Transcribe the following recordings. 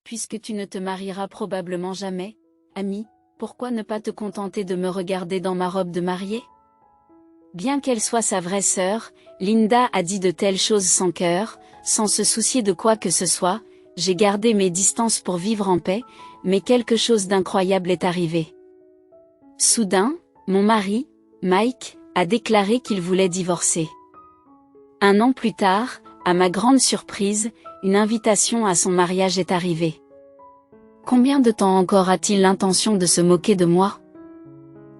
Puisque tu ne te marieras probablement jamais, ami, pourquoi ne pas te contenter de me regarder dans ma robe de mariée? Bien qu'elle soit sa vraie sœur, Linda a dit de telles choses sans cœur, sans se soucier de quoi que ce soit. J'ai gardé mes distances pour vivre en paix, mais quelque chose d'incroyable est arrivé. Soudain, mon mari, Mike, a déclaré qu'il voulait divorcer. Un an plus tard, à ma grande surprise, une invitation à son mariage est arrivée. Combien de temps encore a-t-il l'intention de se moquer de moi?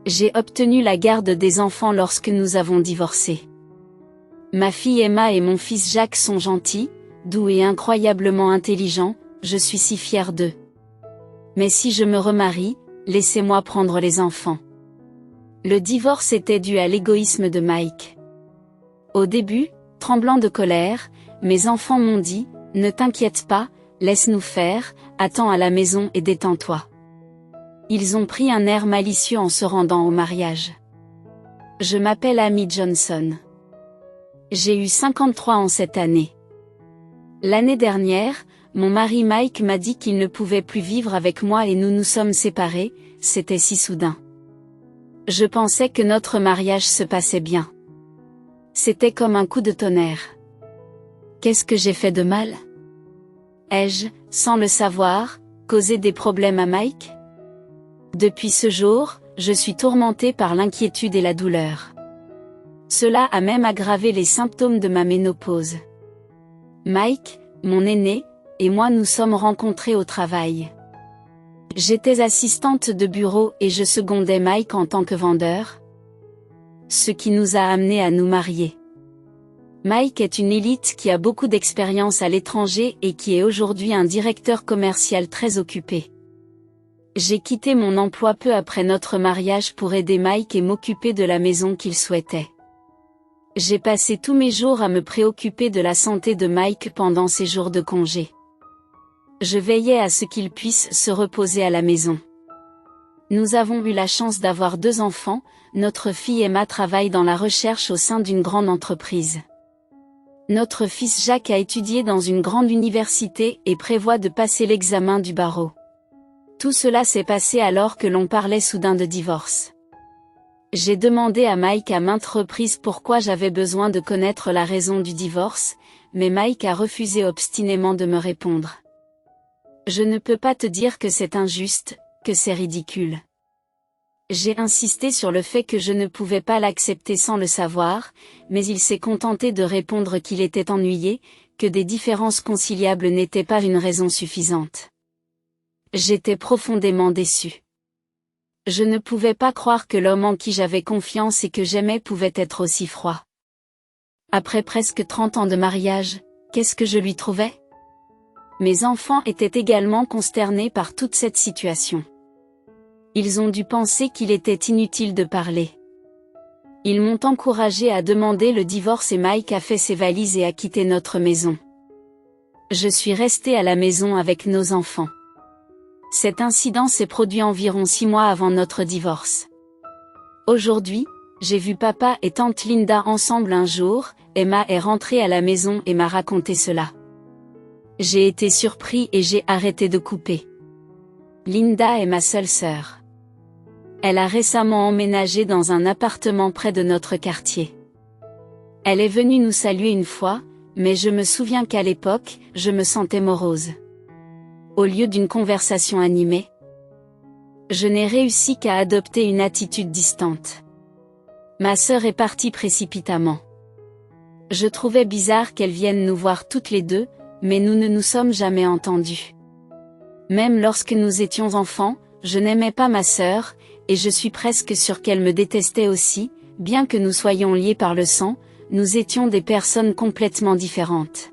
J'ai obtenu la garde des enfants lorsque nous avons divorcé. Ma fille Emma et mon fils Jacques sont gentils, doux et incroyablement intelligents, je suis si fière d'eux. Mais si je me remarie, laissez-moi prendre les enfants. Le divorce était dû à l'égoïsme de Mike. Au début, tremblant de colère, mes enfants m'ont dit, « Ne t'inquiète pas, laisse-nous faire, attends à la maison et détends-toi. » Ils ont pris un air malicieux en se rendant au mariage. Je m'appelle Amy Johnson. J'ai eu 53 ans cette année. L'année dernière, mon mari Mike m'a dit qu'il ne pouvait plus vivre avec moi et nous nous sommes séparés, c'était si soudain. Je pensais que notre mariage se passait bien. C'était comme un coup de tonnerre. Qu'est-ce que j'ai fait de mal? Ai-je, sans le savoir, causé des problèmes à Mike? Depuis ce jour, je suis tourmentée par l'inquiétude et la douleur. Cela a même aggravé les symptômes de ma ménopause. Mike, mon aîné, et moi nous sommes rencontrés au travail. J'étais assistante de bureau et je secondais Mike en tant que vendeur. Ce qui nous a amenés à nous marier. Mike est une élite qui a beaucoup d'expérience à l'étranger et qui est aujourd'hui un directeur commercial très occupé. J'ai quitté mon emploi peu après notre mariage pour aider Mike et m'occuper de la maison qu'il souhaitait. J'ai passé tous mes jours à me préoccuper de la santé de Mike pendant ses jours de congé. Je veillais à ce qu'il puisse se reposer à la maison. Nous avons eu la chance d'avoir 2 enfants, notre fille Emma travaille dans la recherche au sein d'une grande entreprise. Notre fils Jacques a étudié dans une grande université et prévoit de passer l'examen du barreau. Tout cela s'est passé alors que l'on parlait soudain de divorce. J'ai demandé à Mike à maintes reprises pourquoi j'avais besoin de connaître la raison du divorce, mais Mike a refusé obstinément de me répondre. Je ne peux pas te dire que c'est injuste, que c'est ridicule. J'ai insisté sur le fait que je ne pouvais pas l'accepter sans le savoir, mais il s'est contenté de répondre qu'il était ennuyé, que des différences conciliables n'étaient pas une raison suffisante. J'étais profondément déçue. Je ne pouvais pas croire que l'homme en qui j'avais confiance et que j'aimais pouvait être aussi froid. Après presque 30 ans de mariage, qu'est-ce que je lui trouvais? Mes enfants étaient également consternés par toute cette situation. Ils ont dû penser qu'il était inutile de parler. Ils m'ont encouragé à demander le divorce et Mike a fait ses valises et a quitté notre maison. Je suis restée à la maison avec nos enfants. Cet incident s'est produit environ 6 mois avant notre divorce. Aujourd'hui, j'ai vu papa et tante Linda ensemble un jour, Emma est rentrée à la maison et m'a raconté cela. J'ai été surpris et j'ai arrêté de couper. Linda est ma seule sœur. Elle a récemment emménagé dans un appartement près de notre quartier. Elle est venue nous saluer une fois, mais je me souviens qu'à l'époque, je me sentais morose. Au lieu d'une conversation animée, je n'ai réussi qu'à adopter une attitude distante. Ma sœur est partie précipitamment. Je trouvais bizarre qu'elle vienne nous voir toutes les deux, mais nous ne nous sommes jamais entendus. Même lorsque nous étions enfants, je n'aimais pas ma sœur, et je suis presque sûre qu'elle me détestait aussi, bien que nous soyons liés par le sang, nous étions des personnes complètement différentes.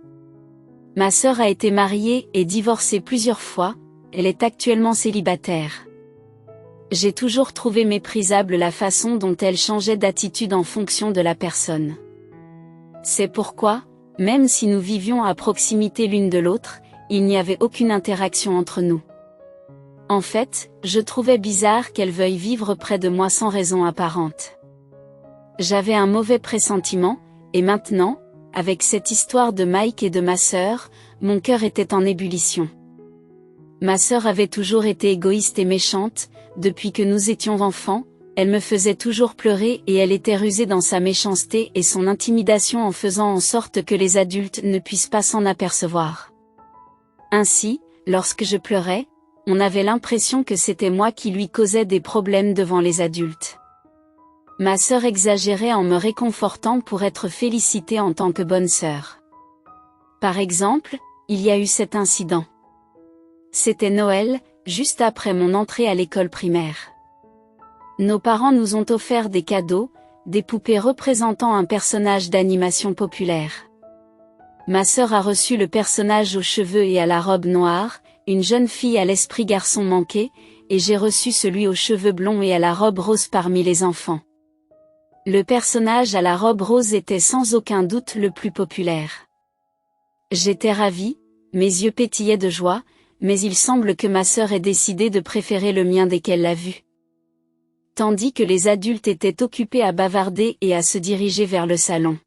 Ma sœur a été mariée et divorcée plusieurs fois, elle est actuellement célibataire. J'ai toujours trouvé méprisable la façon dont elle changeait d'attitude en fonction de la personne. C'est pourquoi, même si nous vivions à proximité l'une de l'autre, il n'y avait aucune interaction entre nous. En fait, je trouvais bizarre qu'elle veuille vivre près de moi sans raison apparente. J'avais un mauvais pressentiment, et maintenant, avec cette histoire de Mike et de ma sœur, mon cœur était en ébullition. Ma sœur avait toujours été égoïste et méchante, depuis que nous étions enfants, elle me faisait toujours pleurer et elle était rusée dans sa méchanceté et son intimidation en faisant en sorte que les adultes ne puissent pas s'en apercevoir. Ainsi, lorsque je pleurais, on avait l'impression que c'était moi qui lui causais des problèmes devant les adultes. Ma sœur exagérait en me réconfortant pour être félicitée en tant que bonne sœur. Par exemple, il y a eu cet incident. C'était Noël, juste après mon entrée à l'école primaire. Nos parents nous ont offert des cadeaux, des poupées représentant un personnage d'animation populaire. Ma sœur a reçu le personnage aux cheveux et à la robe noire, une jeune fille à l'esprit garçon manqué, et j'ai reçu celui aux cheveux blonds et à la robe rose parmi les enfants. Le personnage à la robe rose était sans aucun doute le plus populaire. J'étais ravie, mes yeux pétillaient de joie, mais il semble que ma sœur ait décidé de préférer le mien dès qu'elle l'a vu. Tandis que les adultes étaient occupés à bavarder et à se diriger vers le salon.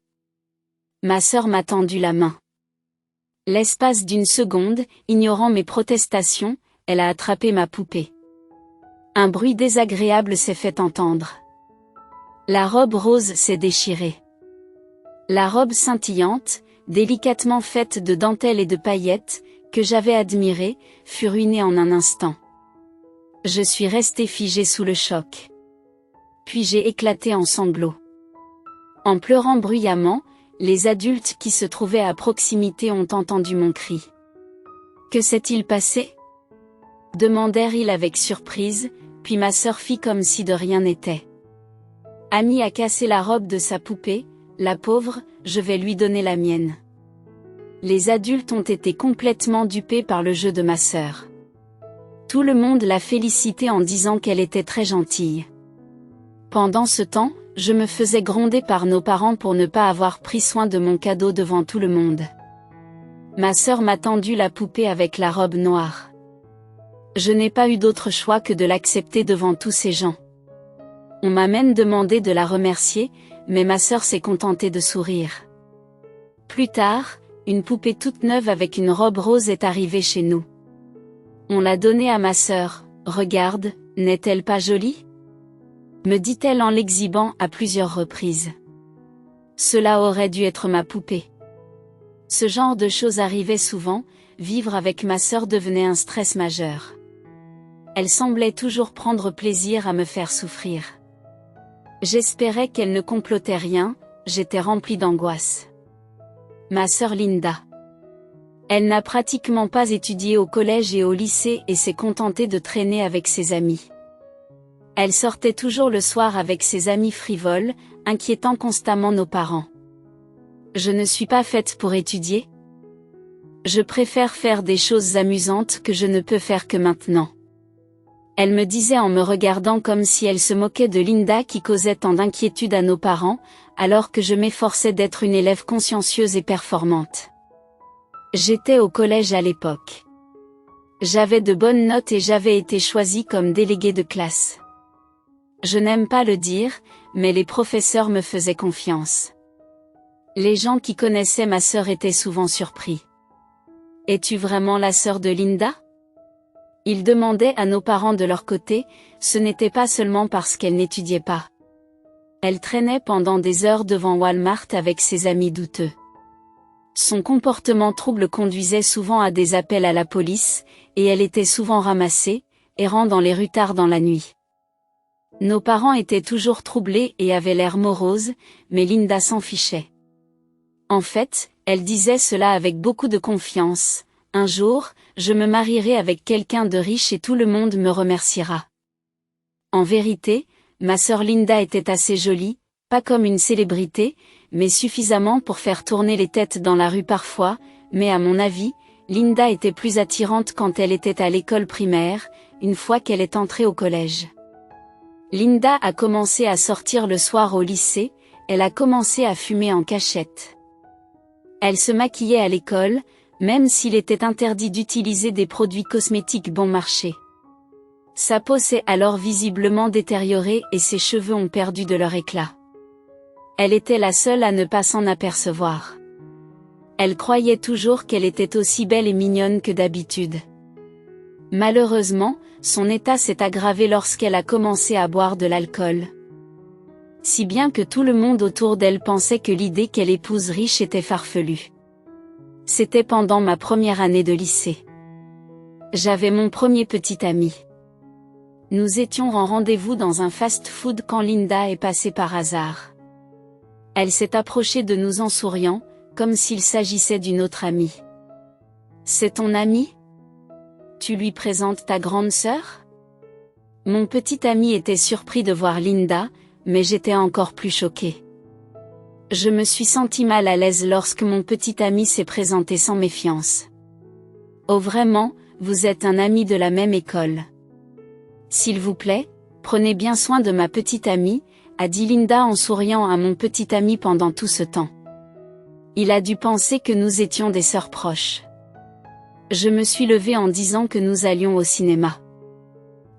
Ma sœur m'a tendu la main. L'espace d'une seconde, ignorant mes protestations, elle a attrapé ma poupée. Un bruit désagréable s'est fait entendre. La robe rose s'est déchirée. La robe scintillante, délicatement faite de dentelles et de paillettes, que j'avais admirée, fut ruinée en un instant. Je suis restée figée sous le choc. Puis j'ai éclaté en sanglots. En pleurant bruyamment, les adultes qui se trouvaient à proximité ont entendu mon cri. « Que s'est-il passé ?» demandèrent-ils avec surprise, puis ma sœur fit comme si de rien n'était. « Ami a cassé la robe de sa poupée, la pauvre, je vais lui donner la mienne. » Les adultes ont été complètement dupés par le jeu de ma sœur. Tout le monde l'a félicitée en disant qu'elle était très gentille. Pendant ce temps, je me faisais gronder par nos parents pour ne pas avoir pris soin de mon cadeau devant tout le monde. Ma sœur m'a tendu la poupée avec la robe noire. Je n'ai pas eu d'autre choix que de l'accepter devant tous ces gens. On m'a même demandé de la remercier, mais ma sœur s'est contentée de sourire. Plus tard, une poupée toute neuve avec une robe rose est arrivée chez nous. On l'a donnée à ma sœur. « Regarde, n'est-elle pas jolie ?» me dit-elle en l'exhibant à plusieurs reprises. Cela aurait dû être ma poupée. Ce genre de choses arrivait souvent, vivre avec ma sœur devenait un stress majeur. Elle semblait toujours prendre plaisir à me faire souffrir. J'espérais qu'elle ne complotait rien, j'étais remplie d'angoisse. Ma sœur Linda. Elle n'a pratiquement pas étudié au collège et au lycée et s'est contentée de traîner avec ses amis. Elle sortait toujours le soir avec ses amis frivoles, inquiétant constamment nos parents. Je ne suis pas faite pour étudier. Je préfère faire des choses amusantes que je ne peux faire que maintenant. Elle me disait en me regardant comme si elle se moquait de Linda qui causait tant d'inquiétude à nos parents, alors que je m'efforçais d'être une élève consciencieuse et performante. J'étais au collège à l'époque. J'avais de bonnes notes et j'avais été choisie comme déléguée de classe. Je n'aime pas le dire, mais les professeurs me faisaient confiance. Les gens qui connaissaient ma sœur étaient souvent surpris. « Es-tu vraiment la sœur de Linda ?» Ils demandaient à nos parents de leur côté, ce n'était pas seulement parce qu'elle n'étudiait pas. Elle traînait pendant des heures devant Walmart avec ses amis douteux. Son comportement trouble conduisait souvent à des appels à la police, et elle était souvent ramassée, errant dans les rues tard dans la nuit. Nos parents étaient toujours troublés et avaient l'air moroses, mais Linda s'en fichait. En fait, elle disait cela avec beaucoup de confiance. « Un jour, je me marierai avec quelqu'un de riche et tout le monde me remerciera. » En vérité, ma sœur Linda était assez jolie, pas comme une célébrité, mais suffisamment pour faire tourner les têtes dans la rue parfois, mais à mon avis, Linda était plus attirante quand elle était à l'école primaire, une fois qu'elle est entrée au collège. Linda a commencé à sortir le soir au lycée, elle a commencé à fumer en cachette. Elle se maquillait à l'école, même s'il était interdit d'utiliser des produits cosmétiques bon marché. Sa peau s'est alors visiblement détériorée et ses cheveux ont perdu de leur éclat. Elle était la seule à ne pas s'en apercevoir. Elle croyait toujours qu'elle était aussi belle et mignonne que d'habitude. Malheureusement, son état s'est aggravé lorsqu'elle a commencé à boire de l'alcool. Si bien que tout le monde autour d'elle pensait que l'idée qu'elle épouse riche était farfelue. C'était pendant ma première année de lycée. J'avais mon premier petit ami. Nous étions en rendez-vous dans un fast-food quand Linda est passée par hasard. Elle s'est approchée de nous en souriant, comme s'il s'agissait d'une autre amie. « C'est ton amie ? Tu lui présentes ta grande sœur ?» Mon petit ami était surpris de voir Linda, mais j'étais encore plus choquée. Je me suis sentie mal à l'aise lorsque mon petit ami s'est présenté sans méfiance. « Oh vraiment, vous êtes un ami de la même école. S'il vous plaît, prenez bien soin de ma petite amie, » a dit Linda en souriant à mon petit ami pendant tout ce temps. Il a dû penser que nous étions des sœurs proches. Je me suis levée en disant que nous allions au cinéma.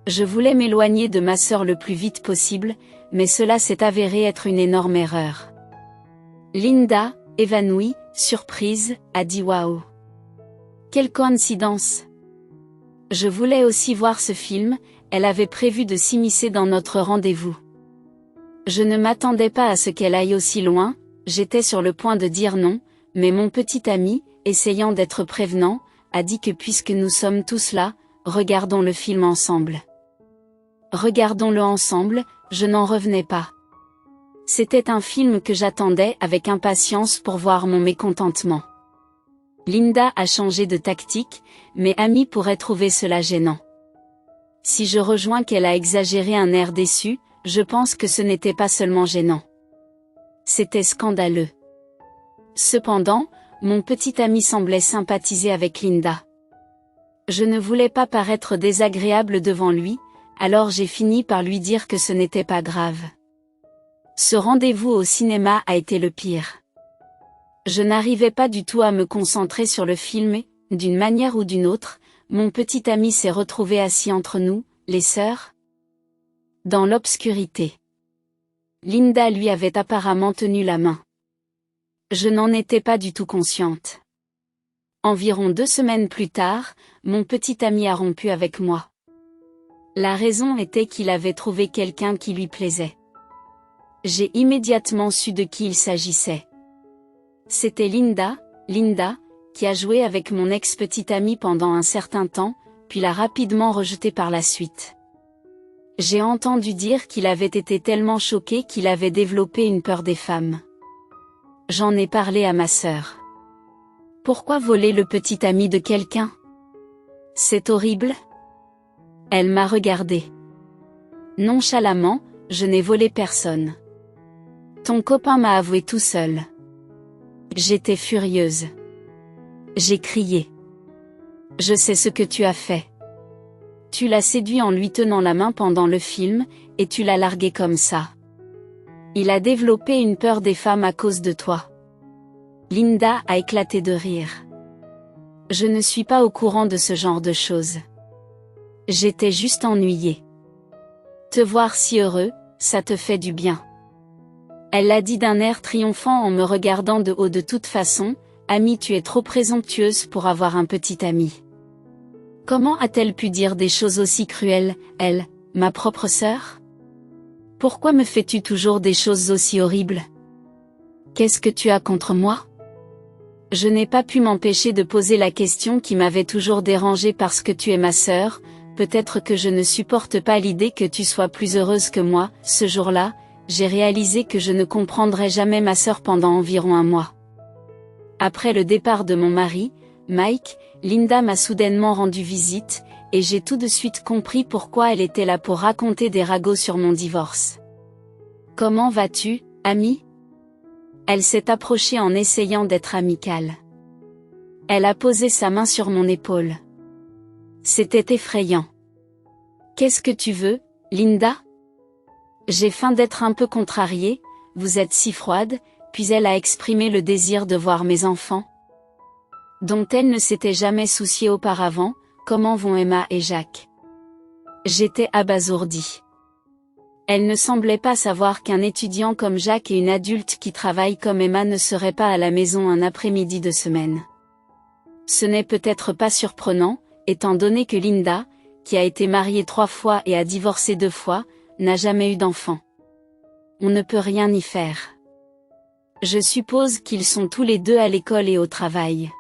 Je voulais m'éloigner de ma sœur le plus vite possible, mais cela s'est avéré être une énorme erreur. Linda, évanouie, surprise, a dit waouh. Quelle coïncidence! Je voulais aussi voir ce film, elle avait prévu de s'immiscer dans notre rendez-vous. Je ne m'attendais pas à ce qu'elle aille aussi loin, j'étais sur le point de dire non, mais mon petit ami, essayant d'être prévenant, a dit que puisque nous sommes tous là, regardons le film ensemble. Regardons-le ensemble, je n'en revenais pas. C'était un film que j'attendais avec impatience pour voir mon mécontentement. Linda a changé de tactique, mais Amy pourrait trouver cela gênant. Si je rejoins qu'elle a exagéré un air déçu, je pense que ce n'était pas seulement gênant. C'était scandaleux. Cependant, mon petit ami semblait sympathiser avec Linda. Je ne voulais pas paraître désagréable devant lui, alors j'ai fini par lui dire que ce n'était pas grave. Ce rendez-vous au cinéma a été le pire. Je n'arrivais pas du tout à me concentrer sur le film et, d'une manière ou d'une autre, mon petit ami s'est retrouvé assis entre nous, les sœurs, dans l'obscurité. Linda lui avait apparemment tenu la main. Je n'en étais pas du tout consciente. Environ 2 semaines plus tard, mon petit ami a rompu avec moi. La raison était qu'il avait trouvé quelqu'un qui lui plaisait. J'ai immédiatement su de qui il s'agissait. C'était Linda, qui a joué avec mon ex-petit ami pendant un certain temps, puis l'a rapidement rejeté par la suite. J'ai entendu dire qu'il avait été tellement choqué qu'il avait développé une peur des femmes. J'en ai parlé à ma sœur. Pourquoi voler le petit ami de quelqu'un? C'est horrible. Elle m'a regardé. Nonchalamment, je n'ai volé personne. Ton copain m'a avoué tout seul. J'étais furieuse. J'ai crié. Je sais ce que tu as fait. Tu l'as séduit en lui tenant la main pendant le film, et tu l'as largué comme ça. Il a développé une peur des femmes à cause de toi. Linda a éclaté de rire. Je ne suis pas au courant de ce genre de choses. J'étais juste ennuyée. Te voir si heureux, ça te fait du bien. Elle l'a dit d'un air triomphant en me regardant de haut. De toute façon, Amy, tu es trop présomptueuse pour avoir un petit ami. Comment a-t-elle pu dire des choses aussi cruelles, elle, ma propre sœur? Pourquoi me fais-tu toujours des choses aussi horribles? Qu'est-ce que tu as contre moi? Je n'ai pas pu m'empêcher de poser la question qui m'avait toujours dérangée parce que tu es ma sœur, peut-être que je ne supporte pas l'idée que tu sois plus heureuse que moi. Ce jour-là, j'ai réalisé que je ne comprendrais jamais ma sœur pendant environ 1 mois. Après le départ de mon mari, Mike, Linda m'a soudainement rendu visite, et j'ai tout de suite compris pourquoi elle était là pour raconter des ragots sur mon divorce. Comment vas-tu, Amy? Elle s'est approchée en essayant d'être amicale. Elle a posé sa main sur mon épaule. C'était effrayant. Qu'est-ce que tu veux, Linda? J'ai faim d'être un peu contrariée, vous êtes si froide, puis elle a exprimé le désir de voir mes enfants, dont elle ne s'était jamais souciée auparavant. Comment vont Emma et Jacques? J'étais abasourdie. Elle ne semblait pas savoir qu'un étudiant comme Jacques et une adulte qui travaille comme Emma ne seraient pas à la maison un après-midi de semaine. Ce n'est peut-être pas surprenant, étant donné que Linda, qui a été mariée 3 fois et a divorcé 2 fois, n'a jamais eu d'enfant. On ne peut rien y faire. Je suppose qu'ils sont tous les deux à l'école et au travail.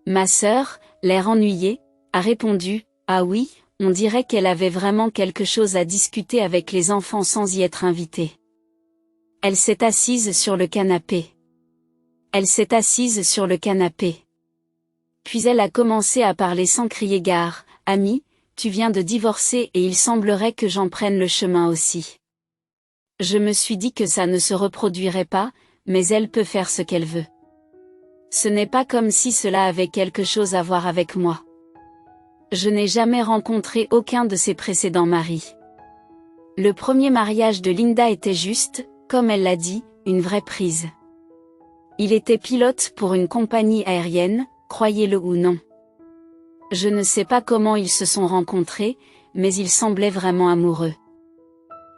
Ma sœur, l'air ennuyée, a répondu, ah oui, on dirait qu'elle avait vraiment quelque chose à discuter avec les enfants sans y être invitée. Elle s'est assise sur le canapé. Puis elle a commencé à parler sans crier gare, Ami, tu viens de divorcer et il semblerait que j'en prenne le chemin aussi. Je me suis dit que ça ne se reproduirait pas, mais elle peut faire ce qu'elle veut. Ce n'est pas comme si cela avait quelque chose à voir avec moi. Je n'ai jamais rencontré aucun de ses précédents maris. Le premier mariage de Linda était juste, comme elle l'a dit, une vraie prise. Il était pilote pour une compagnie aérienne, croyez-le ou non. Je ne sais pas comment ils se sont rencontrés, mais ils semblaient vraiment amoureux.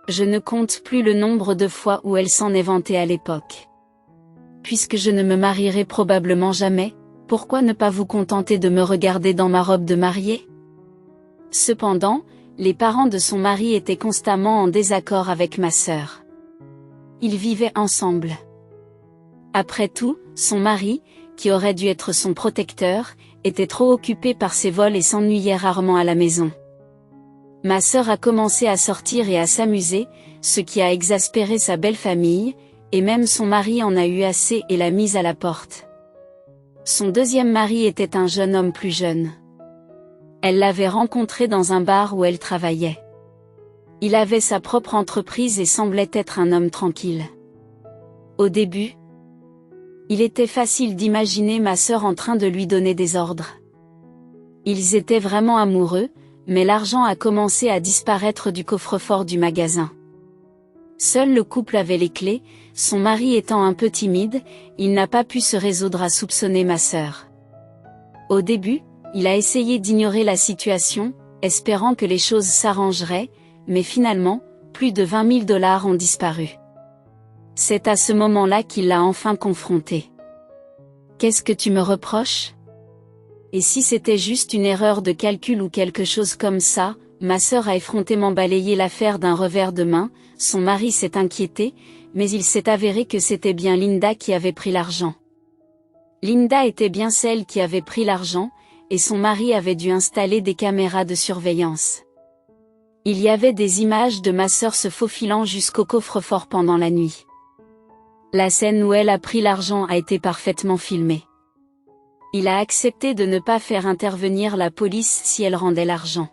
Je ne compte plus le nombre de fois où elle s'en est vantée à l'époque. Puisque je ne me marierai probablement jamais, pourquoi ne pas vous contenter de me regarder dans ma robe de mariée? Cependant, les parents de son mari étaient constamment en désaccord avec ma sœur. Ils vivaient ensemble. Après tout, son mari, qui aurait dû être son protecteur, était trop occupé par ses vols et s'ennuyait rarement à la maison. Ma sœur a commencé à sortir et à s'amuser, ce qui a exaspéré sa belle famille, et même son mari en a eu assez et l'a mise à la porte. Son deuxième mari était un jeune homme plus jeune. Elle l'avait rencontré dans un bar où elle travaillait. Il avait sa propre entreprise et semblait être un homme tranquille. Au début, il était facile d'imaginer ma sœur en train de lui donner des ordres. Ils étaient vraiment amoureux, mais l'argent a commencé à disparaître du coffre-fort du magasin. Seul le couple avait les clés, son mari étant un peu timide, il n'a pas pu se résoudre à soupçonner ma sœur. Au début, il a essayé d'ignorer la situation, espérant que les choses s'arrangeraient, mais finalement, plus de 20 000 $ ont disparu. C'est à ce moment-là qu'il l'a enfin confronté. Qu'est-ce que tu me reproches? Et si c'était juste une erreur de calcul ou quelque chose comme ça? Ma sœur a effrontément balayé l'affaire d'un revers de main, son mari s'est inquiété, mais il s'est avéré que c'était bien Linda qui avait pris l'argent. Linda était bien celle qui avait pris l'argent, et son mari avait dû installer des caméras de surveillance. Il y avait des images de ma sœur se faufilant jusqu'au coffre-fort pendant la nuit. La scène où elle a pris l'argent a été parfaitement filmée. Il a accepté de ne pas faire intervenir la police si elle rendait l'argent.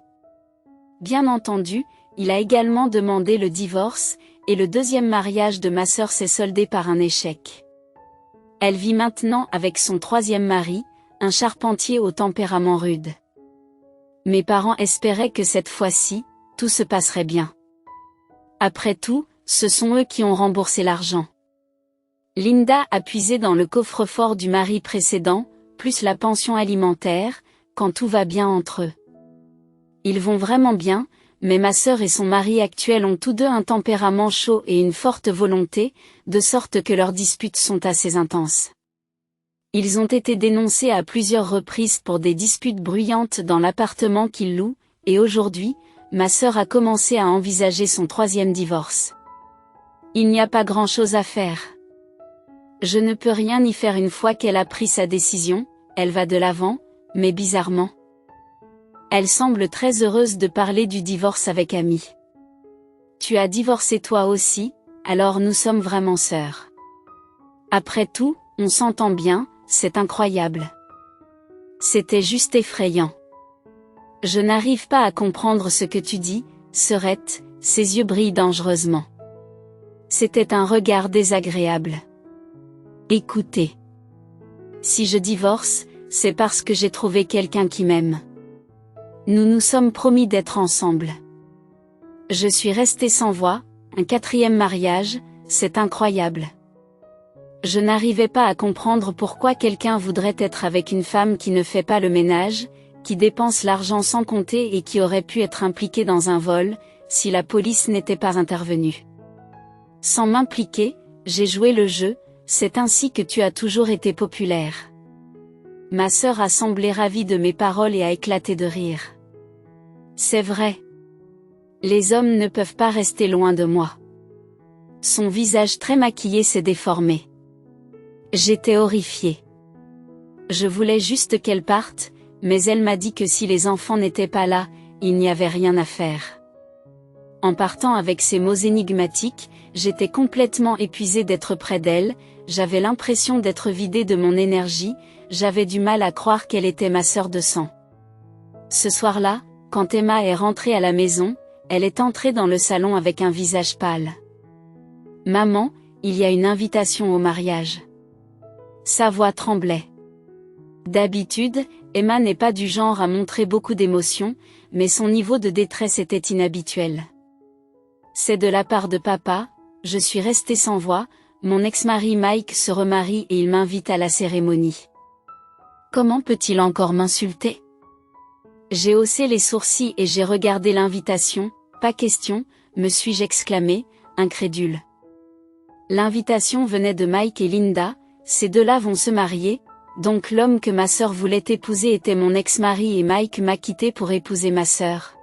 Bien entendu, il a également demandé le divorce, et le deuxième mariage de ma sœur s'est soldé par un échec. Elle vit maintenant avec son troisième mari, un charpentier au tempérament rude. Mes parents espéraient que cette fois-ci, tout se passerait bien. Après tout, ce sont eux qui ont remboursé l'argent. Linda a puisé dans le coffre-fort du mari précédent, plus la pension alimentaire, quand tout va bien entre eux. Ils vont vraiment bien, mais ma sœur et son mari actuel ont tous deux un tempérament chaud et une forte volonté, de sorte que leurs disputes sont assez intenses. Ils ont été dénoncés à plusieurs reprises pour des disputes bruyantes dans l'appartement qu'ils louent, et aujourd'hui, ma sœur a commencé à envisager son troisième divorce. Il n'y a pas grand-chose à faire. Je ne peux rien y faire une fois qu'elle a pris sa décision, elle va de l'avant, mais bizarrement. Elle semble très heureuse de parler du divorce avec Ami. Tu as divorcé toi aussi, alors nous sommes vraiment sœurs. Après tout, on s'entend bien, c'est incroyable. C'était juste effrayant. Je n'arrive pas à comprendre ce que tu dis, sœurette, ses yeux brillent dangereusement. C'était un regard désagréable. Écoutez. Si je divorce, c'est parce que j'ai trouvé quelqu'un qui m'aime. Nous nous sommes promis d'être ensemble. Je suis restée sans voix, un quatrième mariage, c'est incroyable. Je n'arrivais pas à comprendre pourquoi quelqu'un voudrait être avec une femme qui ne fait pas le ménage, qui dépense l'argent sans compter et qui aurait pu être impliquée dans un vol, si la police n'était pas intervenue. Sans m'impliquer, j'ai joué le jeu, c'est ainsi que tu as toujours été populaire. Ma sœur a semblé ravie de mes paroles et a éclaté de rire. C'est vrai. Les hommes ne peuvent pas rester loin de moi. Son visage très maquillé s'est déformé. J'étais horrifiée. Je voulais juste qu'elle parte, mais elle m'a dit que si les enfants n'étaient pas là, il n'y avait rien à faire. En partant avec ces mots énigmatiques, j'étais complètement épuisée d'être près d'elle, j'avais l'impression d'être vidée de mon énergie, j'avais du mal à croire qu'elle était ma sœur de sang. Ce soir-là, quand Emma est rentrée à la maison, elle est entrée dans le salon avec un visage pâle. « Maman, il y a une invitation au mariage. » Sa voix tremblait. D'habitude, Emma n'est pas du genre à montrer beaucoup d'émotions, mais son niveau de détresse était inhabituel. « C'est de la part de papa », je suis restée sans voix, mon ex-mari Mike se remarie et il m'invite à la cérémonie. Comment peut-il encore m'insulter? J'ai haussé les sourcils et j'ai regardé l'invitation, pas question, me suis-je exclamé, incrédule. L'invitation venait de Mike et Linda, ces deux-là vont se marier, donc l'homme que ma sœur voulait épouser était mon ex-mari et Mike m'a quitté pour épouser ma sœur.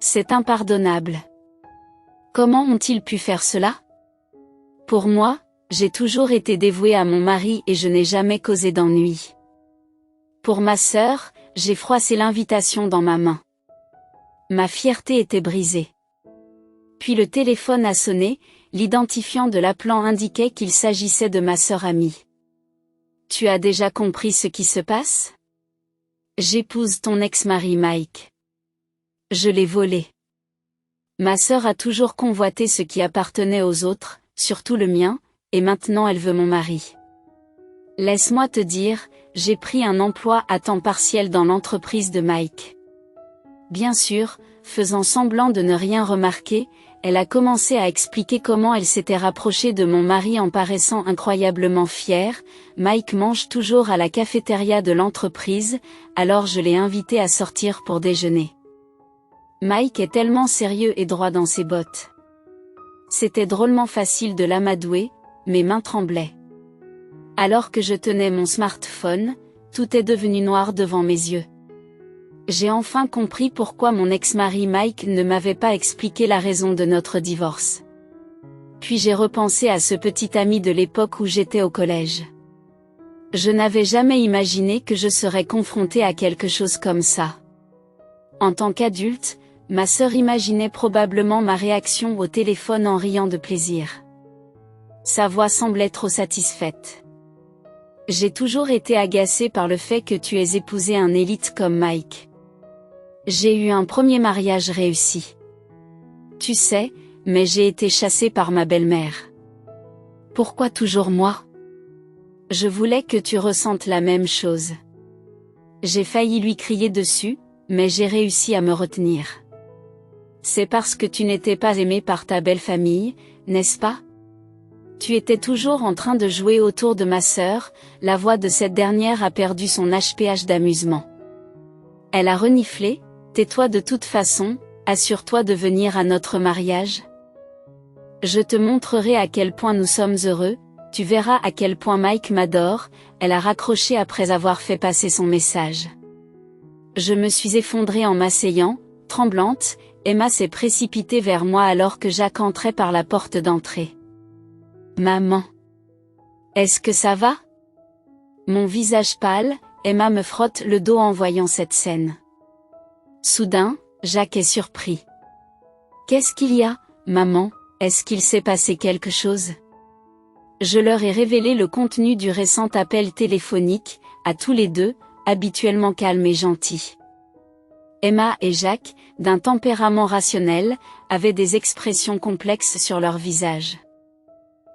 C'est impardonnable. Comment ont-ils pu faire cela? Pour moi, j'ai toujours été dévouée à mon mari et je n'ai jamais causé d'ennui. Pour ma sœur, j'ai froissé l'invitation dans ma main. Ma fierté était brisée. Puis le téléphone a sonné, l'identifiant de l'appelant indiquait qu'il s'agissait de ma sœur amie. Tu as déjà compris ce qui se passe? J'épouse ton ex-mari Mike. Je l'ai volé. Ma sœur a toujours convoité ce qui appartenait aux autres, surtout le mien, et maintenant elle veut mon mari. Laisse-moi te dire, j'ai pris un emploi à temps partiel dans l'entreprise de Mike. Bien sûr, faisant semblant de ne rien remarquer, elle a commencé à expliquer comment elle s'était rapprochée de mon mari en paraissant incroyablement fière. Mike mange toujours à la cafétéria de l'entreprise, alors je l'ai invité à sortir pour déjeuner. Mike est tellement sérieux et droit dans ses bottes. C'était drôlement facile de l'amadouer, mes mains tremblaient. Alors que je tenais mon smartphone, tout est devenu noir devant mes yeux. J'ai enfin compris pourquoi mon ex-mari Mike ne m'avait pas expliqué la raison de notre divorce. Puis j'ai repensé à ce petit ami de l'époque où j'étais au collège. Je n'avais jamais imaginé que je serais confrontée à quelque chose comme ça. En tant qu'adulte, ma sœur imaginait probablement ma réaction au téléphone en riant de plaisir. Sa voix semblait trop satisfaite. J'ai toujours été agacée par le fait que tu aies épousé un élite comme Mike. J'ai eu un premier mariage réussi. Tu sais, mais j'ai été chassée par ma belle-mère. Pourquoi toujours moi? Je voulais que tu ressentes la même chose. J'ai failli lui crier dessus, mais j'ai réussi à me retenir. C'est parce que tu n'étais pas aimée par ta belle famille, n'est-ce pas? Tu étais toujours en train de jouer autour de ma sœur, la voix de cette dernière a perdu son HPH d'amusement. Elle a reniflé, tais-toi de toute façon, assure-toi de venir à notre mariage. Je te montrerai à quel point nous sommes heureux, tu verras à quel point Mike m'adore, elle a raccroché après avoir fait passer son message. Je me suis effondrée en m'asseyant, tremblante, Emma s'est précipitée vers moi alors que Jacques entrait par la porte d'entrée. Maman. Est-ce que ça va? Mon visage pâle, Emma me frotte le dos en voyant cette scène. Soudain, Jacques est surpris. Qu'est-ce qu'il y a, maman, est-ce qu'il s'est passé quelque chose? Je leur ai révélé le contenu du récent appel téléphonique, à tous les deux, habituellement calmes et gentils. Emma et Jacques, d'un tempérament rationnel, avaient des expressions complexes sur leur visage.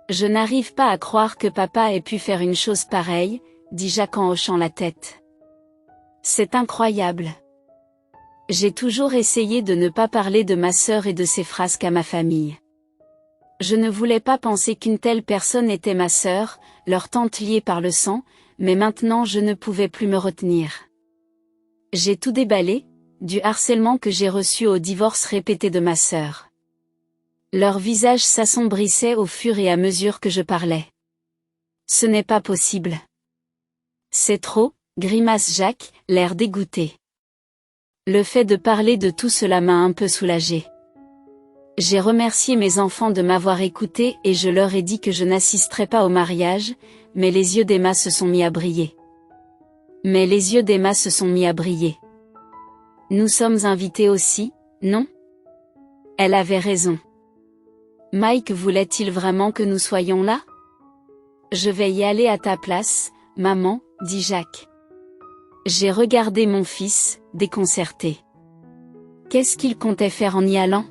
Je n'arrive pas à croire que papa ait pu faire une chose pareille, dit Jacques en hochant la tête. C'est incroyable. J'ai toujours essayé de ne pas parler de ma sœur et de ses frasques à ma famille. Je ne voulais pas penser qu'une telle personne était ma sœur, leur tante liée par le sang, mais maintenant je ne pouvais plus me retenir. J'ai tout déballé, du harcèlement que j'ai reçu au divorce répété de ma sœur. Leur visage s'assombrissait au fur et à mesure que je parlais. Ce n'est pas possible. C'est trop, Grimace Jacques, l'air dégoûté. Le fait de parler de tout cela m'a un peu soulagé. J'ai remercié mes enfants de m'avoir écouté et je leur ai dit que je n'assisterais pas au mariage, mais les yeux d'Emma se sont mis à briller. Nous sommes invités aussi, non? Elle avait raison. Mike voulait-il vraiment que nous soyons là? Je vais y aller à ta place, maman, dit Jacques. J'ai regardé mon fils, déconcerté. Qu'est-ce qu'il comptait faire en y allant?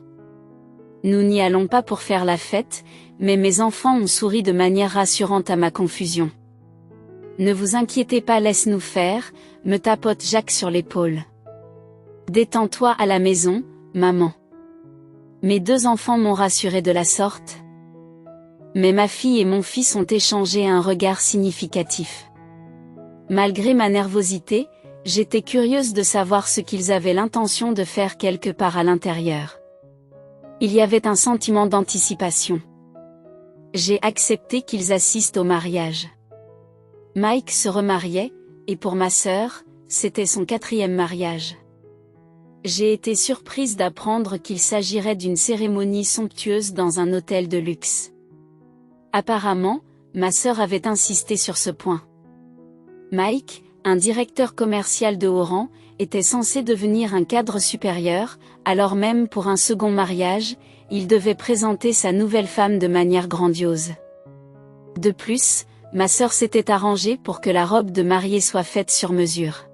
Nous n'y allons pas pour faire la fête, mais mes enfants ont souri de manière rassurante à ma confusion. Ne vous inquiétez pas, laisse-nous faire, me tapote Jacques sur l'épaule. Détends-toi à la maison, maman. Mes deux enfants m'ont rassuré de la sorte. Mais ma fille et mon fils ont échangé un regard significatif. Malgré ma nervosité, j'étais curieuse de savoir ce qu'ils avaient l'intention de faire quelque part à l'intérieur. Il y avait un sentiment d'anticipation. J'ai accepté qu'ils assistent au mariage. Mike se remariait, et pour ma sœur, c'était son 4e mariage. J'ai été surprise d'apprendre qu'il s'agirait d'une cérémonie somptueuse dans un hôtel de luxe. Apparemment, ma sœur avait insisté sur ce point. Mike, un directeur commercial de haut rang, était censé devenir un cadre supérieur, alors même pour un second mariage, il devait présenter sa nouvelle femme de manière grandiose. De plus, ma sœur s'était arrangée pour que la robe de mariée soit faite sur mesure.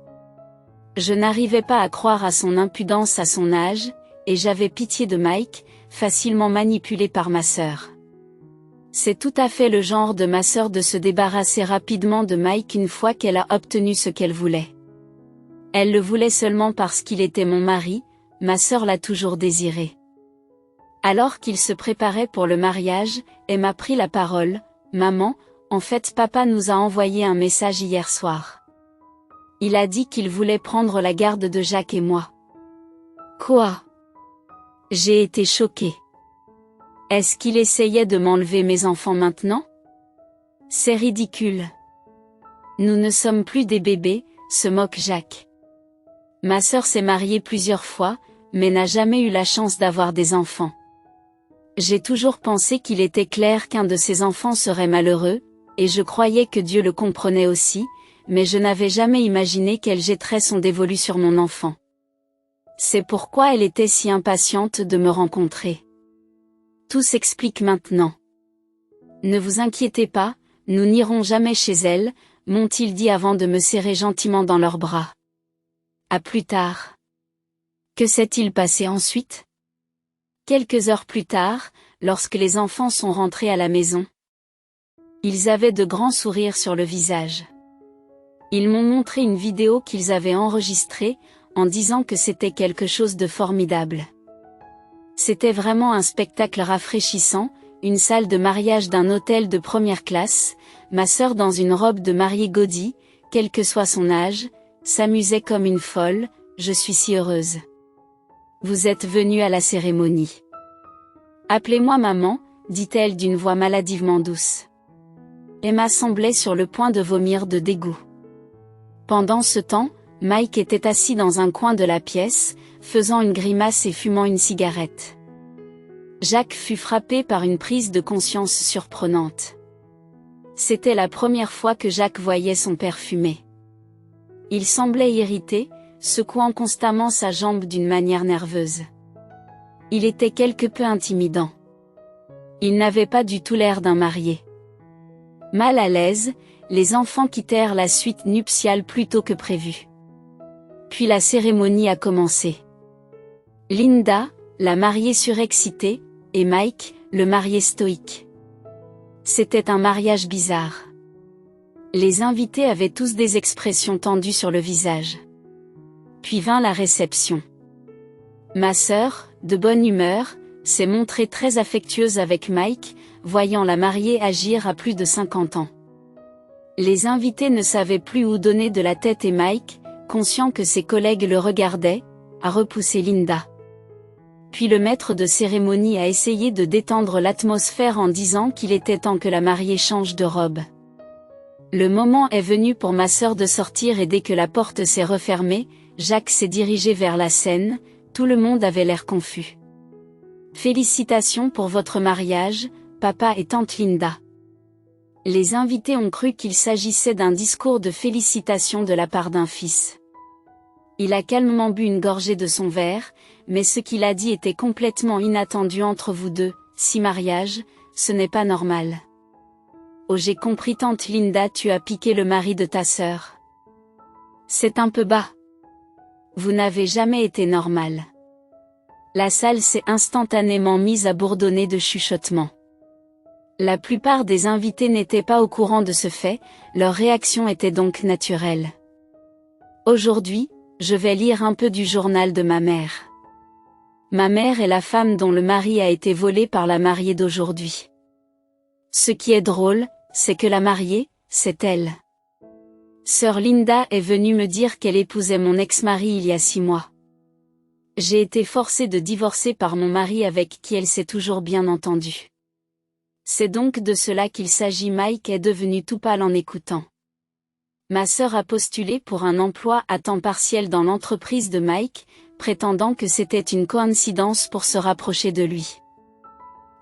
Je n'arrivais pas à croire à son impudence à son âge, et j'avais pitié de Mike, facilement manipulé par ma sœur. C'est tout à fait le genre de ma sœur de se débarrasser rapidement de Mike une fois qu'elle a obtenu ce qu'elle voulait. Elle le voulait seulement parce qu'il était mon mari, ma sœur l'a toujours désiré. Alors qu'il se préparait pour le mariage, Emma prit la parole. « Maman, en fait papa nous a envoyé un message hier soir. Il a dit qu'il voulait prendre la garde de Jacques et moi. » Quoi? J'ai été choquée. Est-ce qu'il essayait de m'enlever mes enfants maintenant? C'est ridicule. Nous ne sommes plus des bébés, se moque Jacques. Ma sœur s'est mariée plusieurs fois, mais n'a jamais eu la chance d'avoir des enfants. J'ai toujours pensé qu'il était clair qu'un de ses enfants serait malheureux, et je croyais que Dieu le comprenait aussi, mais je n'avais jamais imaginé qu'elle jetterait son dévolu sur mon enfant. C'est pourquoi elle était si impatiente de me rencontrer. Tout s'explique maintenant. Ne vous inquiétez pas, nous n'irons jamais chez elle, m'ont-ils dit avant de me serrer gentiment dans leurs bras. À plus tard. Que s'est-il passé ensuite? Quelques heures plus tard, lorsque les enfants sont rentrés à la maison, ils avaient de grands sourires sur le visage. Ils m'ont montré une vidéo qu'ils avaient enregistrée, en disant que c'était quelque chose de formidable. C'était vraiment un spectacle rafraîchissant, une salle de mariage d'un hôtel de première classe, ma sœur dans une robe de mariée gaudie, quel que soit son âge, s'amusait comme une folle, je suis si heureuse. Vous êtes venue à la cérémonie. Appelez-moi maman, dit-elle d'une voix maladivement douce. Emma semblait sur le point de vomir de dégoût. Pendant ce temps, Mike était assis dans un coin de la pièce, faisant une grimace et fumant une cigarette. Jacques fut frappé par une prise de conscience surprenante. C'était la première fois que Jacques voyait son père fumer. Il semblait irrité, secouant constamment sa jambe d'une manière nerveuse. Il était quelque peu intimidant. Il n'avait pas du tout l'air d'un marié. Mal à l'aise, les enfants quittèrent la suite nuptiale plus tôt que prévu. Puis la cérémonie a commencé. Linda, la mariée surexcitée, et Mike, le marié stoïque. C'était un mariage bizarre. Les invités avaient tous des expressions tendues sur le visage. Puis vint la réception. Ma sœur, de bonne humeur, s'est montrée très affectueuse avec Mike, voyant la mariée agir à plus de 50 ans. Les invités ne savaient plus où donner de la tête et Mike, conscient que ses collègues le regardaient, a repoussé Linda. Puis le maître de cérémonie a essayé de détendre l'atmosphère en disant qu'il était temps que la mariée change de robe. Le moment est venu pour ma sœur de sortir et dès que la porte s'est refermée, Jacques s'est dirigé vers la scène, tout le monde avait l'air confus. Félicitations pour votre mariage, papa et tante Linda. Les invités ont cru qu'il s'agissait d'un discours de félicitations de la part d'un fils. Il a calmement bu une gorgée de son verre, mais ce qu'il a dit était complètement inattendu entre vous deux, si mariage, ce n'est pas normal. Oh j'ai compris tante Linda, tu as piqué le mari de ta sœur. C'est un peu bas. Vous n'avez jamais été normal. La salle s'est instantanément mise à bourdonner de chuchotements. La plupart des invités n'étaient pas au courant de ce fait, leur réaction était donc naturelle. Aujourd'hui, je vais lire un peu du journal de ma mère. Ma mère est la femme dont le mari a été volé par la mariée d'aujourd'hui. Ce qui est drôle, c'est que la mariée, c'est elle. Sœur Linda est venue me dire qu'elle épousait mon ex-mari il y a 6 mois. J'ai été forcée de divorcer par mon mari avec qui elle s'est toujours bien entendue. C'est donc de cela qu'il s'agit. Mike est devenu tout pâle en écoutant. Ma sœur a postulé pour un emploi à temps partiel dans l'entreprise de Mike, prétendant que c'était une coïncidence pour se rapprocher de lui.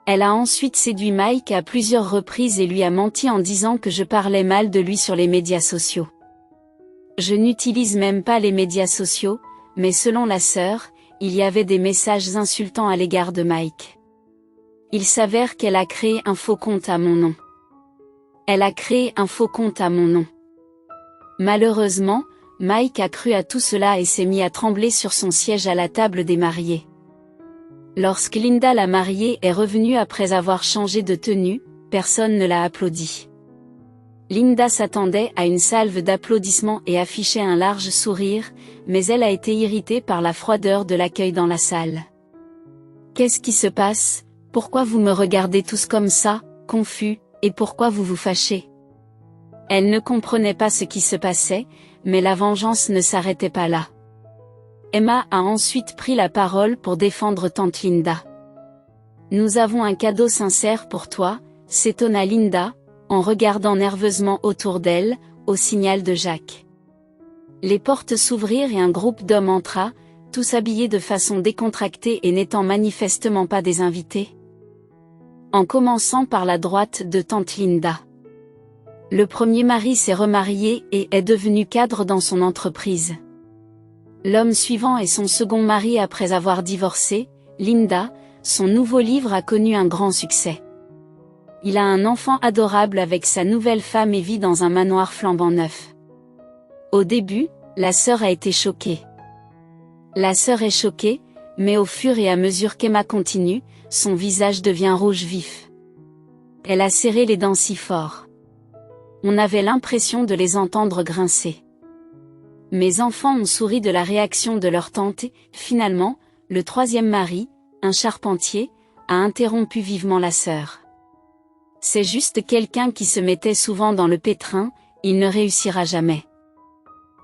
Elle a ensuite séduit Mike à plusieurs reprises et lui a menti en disant que je parlais mal de lui sur les médias sociaux. Je n'utilise même pas les médias sociaux, mais selon la sœur, il y avait des messages insultants à l'égard de Mike. Il s'avère qu'elle a créé un faux compte à mon nom. Elle a créé un faux compte à mon nom. Malheureusement, Mike a cru à tout cela et s'est mis à trembler sur son siège à la table des mariés. Lorsque Linda la mariée est revenue après avoir changé de tenue, personne ne l'a applaudi. Linda s'attendait à une salve d'applaudissements et affichait un large sourire, mais elle a été irritée par la froideur de l'accueil dans la salle. « Qu'est-ce qui se passe ? Pourquoi vous me regardez tous comme ça, confus, et pourquoi vous vous fâchez ?» Elle ne comprenait pas ce qui se passait, mais la vengeance ne s'arrêtait pas là. Emma a ensuite pris la parole pour défendre tante Linda. « Nous avons un cadeau sincère pour toi », s'étonna Linda, en regardant nerveusement autour d'elle, au signal de Jacques. Les portes s'ouvrirent et un groupe d'hommes entra, tous habillés de façon décontractée et n'étant manifestement pas des invités. En commençant par la droite de tante Linda. Le premier mari s'est remarié et est devenu cadre dans son entreprise. L'homme suivant est son second mari après avoir divorcé. Linda, son nouveau livre a connu un grand succès. Il a un enfant adorable avec sa nouvelle femme et vit dans un manoir flambant neuf. Au début, la sœur a été choquée. La sœur est choquée, mais au fur et à mesure qu'Emma continue, son visage devient rouge vif. Elle a serré les dents si fort. On avait l'impression de les entendre grincer. Mes enfants ont souri de la réaction de leur tante et, finalement, le troisième mari, un charpentier, a interrompu vivement la sœur. C'est juste quelqu'un qui se mettait souvent dans le pétrin, il ne réussira jamais.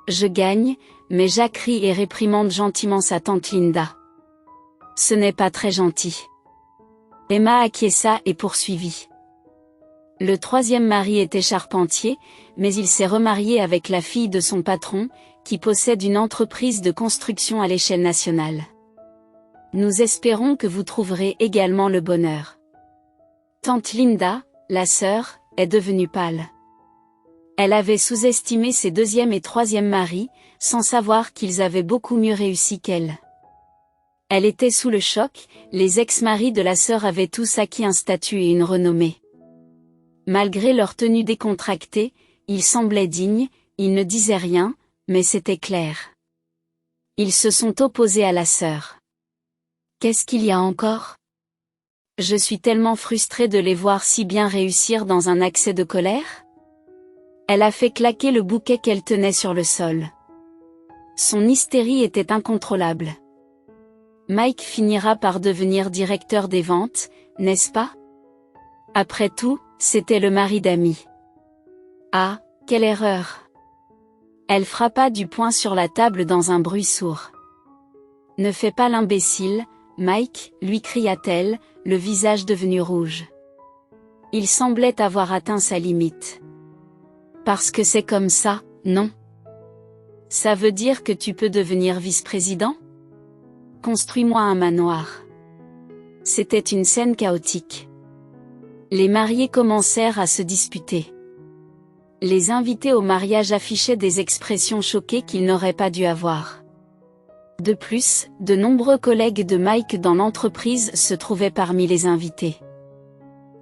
Je gagne, mais Jacques rit et réprimande gentiment sa tante Linda. Ce n'est pas très gentil. Emma acquiesça et poursuivit. Le troisième mari était charpentier, mais il s'est remarié avec la fille de son patron, qui possède une entreprise de construction à l'échelle nationale. Nous espérons que vous trouverez également le bonheur. Tante Linda, la sœur, est devenue pâle. Elle avait sous-estimé ses deuxième et troisième maris, sans savoir qu'ils avaient beaucoup mieux réussi qu'elle. Elle était sous le choc, les ex-maris de la sœur avaient tous acquis un statut et une renommée. Malgré leur tenue décontractée, ils semblaient dignes, ils ne disaient rien, mais c'était clair. Ils se sont opposés à la sœur. Qu'est-ce qu'il y a encore ? Je suis tellement frustrée de les voir si bien réussir dans un accès de colère. Elle a fait claquer le bouquet qu'elle tenait sur le sol. Son hystérie était incontrôlable. Mike finira par devenir directeur des ventes, n'est-ce pas ? Après tout, c'était le mari d'Amy. Ah, quelle erreur! Elle frappa du poing sur la table dans un bruit sourd. Ne fais pas l'imbécile, Mike, lui cria-t-elle, le visage devenu rouge. Il semblait avoir atteint sa limite. Parce que c'est comme ça, non? Ça veut dire que tu peux devenir vice-président? Construis-moi un manoir. C'était une scène chaotique. Les mariés commencèrent à se disputer. Les invités au mariage affichaient des expressions choquées qu'ils n'auraient pas dû avoir. De plus, de nombreux collègues de Mike dans l'entreprise se trouvaient parmi les invités.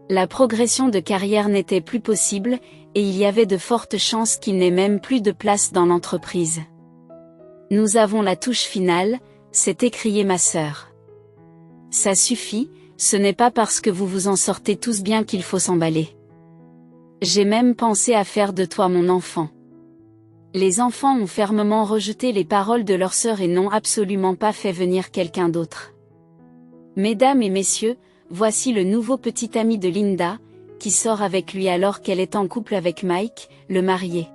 La progression de carrière n'était plus possible, et il y avait de fortes chances qu'il n'ait même plus de place dans l'entreprise. Nous avons la touche finale, s'est écriée ma sœur. Ça suffit, ce n'est pas parce que vous vous en sortez tous bien qu'il faut s'emballer. J'ai même pensé à faire de toi mon enfant. Les enfants ont fermement rejeté les paroles de leur sœur et n'ont absolument pas fait venir quelqu'un d'autre. Mesdames et messieurs, voici le nouveau petit ami de Linda, qui sort avec lui alors qu'elle est en couple avec Mike, le marié.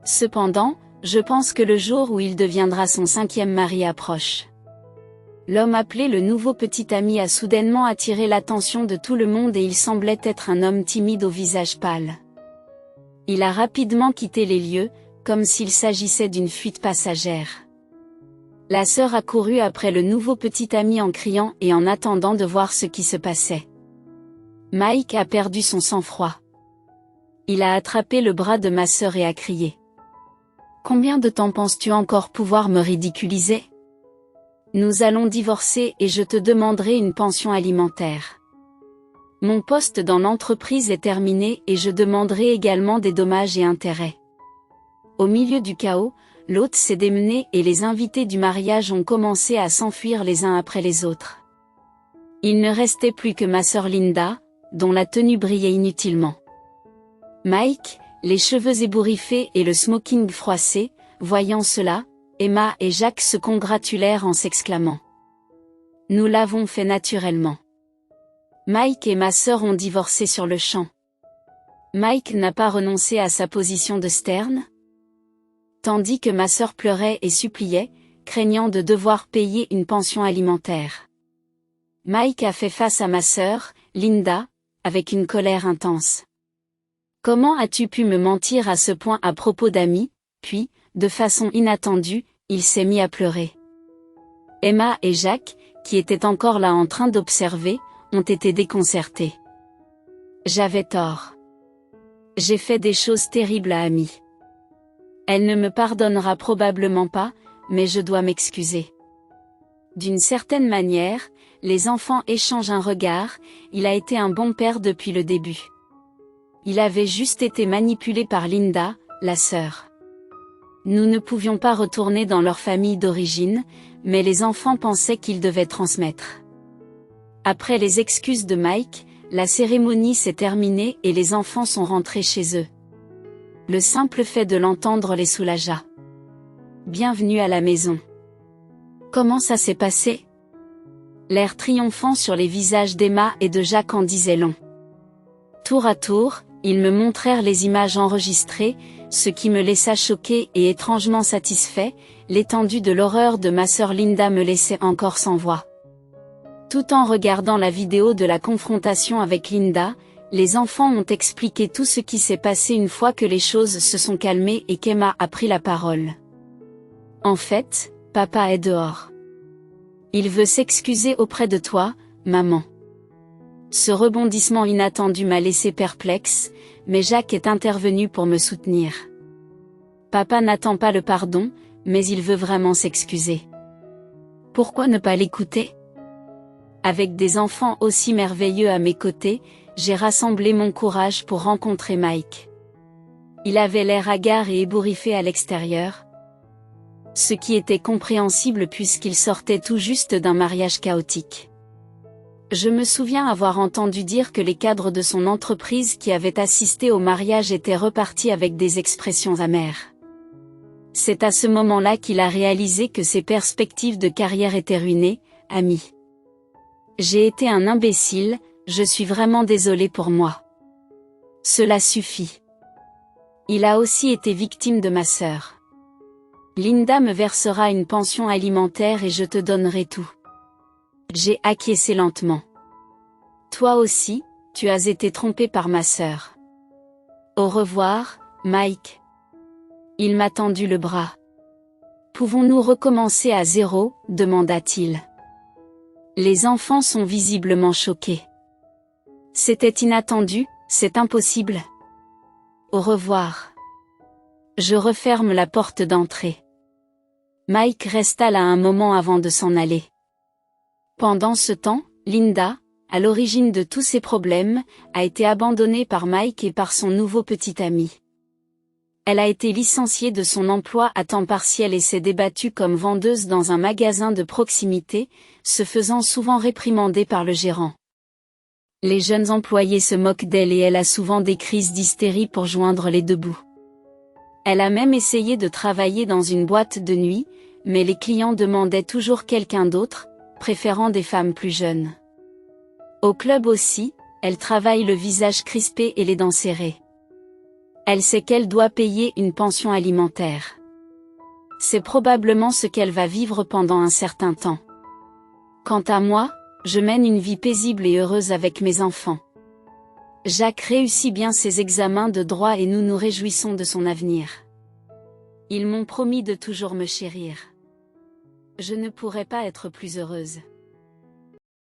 Cependant, je pense que le jour où il deviendra son 5e mari approche. L'homme appelé le nouveau petit ami a soudainement attiré l'attention de tout le monde et il semblait être un homme timide au visage pâle. Il a rapidement quitté les lieux, comme s'il s'agissait d'une fuite passagère. La sœur a couru après le nouveau petit ami en criant et en attendant de voir ce qui se passait. Mike a perdu son sang-froid. Il a attrapé le bras de ma sœur et a crié. « Combien de temps penses-tu encore pouvoir me ridiculiser ? Nous allons divorcer et je te demanderai une pension alimentaire. Mon poste dans l'entreprise est terminé et je demanderai également des dommages et intérêts. » Au milieu du chaos, l'hôte s'est démené et les invités du mariage ont commencé à s'enfuir les uns après les autres. Il ne restait plus que ma sœur Linda, dont la tenue brillait inutilement. Mike, les cheveux ébouriffés et le smoking froissé, voyant cela, Emma et Jacques se congratulèrent en s'exclamant. « Nous l'avons fait naturellement. » Mike et ma sœur ont divorcé sur le champ. Mike n'a pas renoncé à sa position de sterne, tandis que ma sœur pleurait et suppliait, craignant de devoir payer une pension alimentaire. Mike a fait face à ma sœur, Linda, avec une colère intense. « Comment as-tu pu me mentir à ce point à propos d'amis ?» Puis, de façon inattendue, il s'est mis à pleurer. Emma et Jacques, qui étaient encore là en train d'observer, ont été déconcertés. J'avais tort. J'ai fait des choses terribles à Amy. Elle ne me pardonnera probablement pas, mais je dois m'excuser. D'une certaine manière, les enfants échangent un regard, il a été un bon père depuis le début. Il avait juste été manipulé par Linda, la sœur. Nous ne pouvions pas retourner dans leur famille d'origine, mais les enfants pensaient qu'ils devaient transmettre. Après les excuses de Mike, la cérémonie s'est terminée et les enfants sont rentrés chez eux. Le simple fait de l'entendre les soulagea. Bienvenue à la maison. Comment ça s'est passé? L'air triomphant sur les visages d'Emma et de Jacques en disait long. Tour à tour, ils me montrèrent les images enregistrées, ce qui me laissa choqué et étrangement satisfait, l'étendue de l'horreur de ma sœur Linda me laissait encore sans voix. Tout en regardant la vidéo de la confrontation avec Linda, les enfants ont expliqué tout ce qui s'est passé une fois que les choses se sont calmées et qu'Emma a pris la parole. En fait, papa est dehors. Il veut s'excuser auprès de toi, maman. Ce rebondissement inattendu m'a laissé perplexe, mais Jacques est intervenu pour me soutenir. Papa n'attend pas le pardon, mais il veut vraiment s'excuser. Pourquoi ne pas l'écouter? Avec des enfants aussi merveilleux à mes côtés, j'ai rassemblé mon courage pour rencontrer Mike. Il avait l'air hagard et ébouriffé à l'extérieur. Ce qui était compréhensible puisqu'il sortait tout juste d'un mariage chaotique. Je me souviens avoir entendu dire que les cadres de son entreprise qui avaient assisté au mariage étaient repartis avec des expressions amères. C'est à ce moment-là qu'il a réalisé que ses perspectives de carrière étaient ruinées, Amy. J'ai été un imbécile, je suis vraiment désolé pour moi. Cela suffit. Il a aussi été victime de ma sœur. Linda me versera une pension alimentaire et je te donnerai tout. J'ai acquiescé lentement. Toi aussi, tu as été trompé par ma sœur. Au revoir, Mike. Il m'a tendu le bras. Pouvons-nous recommencer à zéro, demanda-t-il. Les enfants sont visiblement choqués. C'était inattendu, c'est impossible. Au revoir. Je referme la porte d'entrée. Mike resta là un moment avant de s'en aller. Pendant ce temps, Linda, à l'origine de tous ces problèmes, a été abandonnée par Mike et par son nouveau petit ami. Elle a été licenciée de son emploi à temps partiel et s'est débattue comme vendeuse dans un magasin de proximité, se faisant souvent réprimander par le gérant. Les jeunes employés se moquent d'elle et elle a souvent des crises d'hystérie pour joindre les deux bouts. Elle a même essayé de travailler dans une boîte de nuit, mais les clients demandaient toujours quelqu'un d'autre, préférant des femmes plus jeunes. Au club aussi, elle travaille le visage crispé et les dents serrées. Elle sait qu'elle doit payer une pension alimentaire. C'est probablement ce qu'elle va vivre pendant un certain temps. Quant à moi, je mène une vie paisible et heureuse avec mes enfants. Jacques réussit bien ses examens de droit et nous nous réjouissons de son avenir. Ils m'ont promis de toujours me chérir. Je ne pourrais pas être plus heureuse.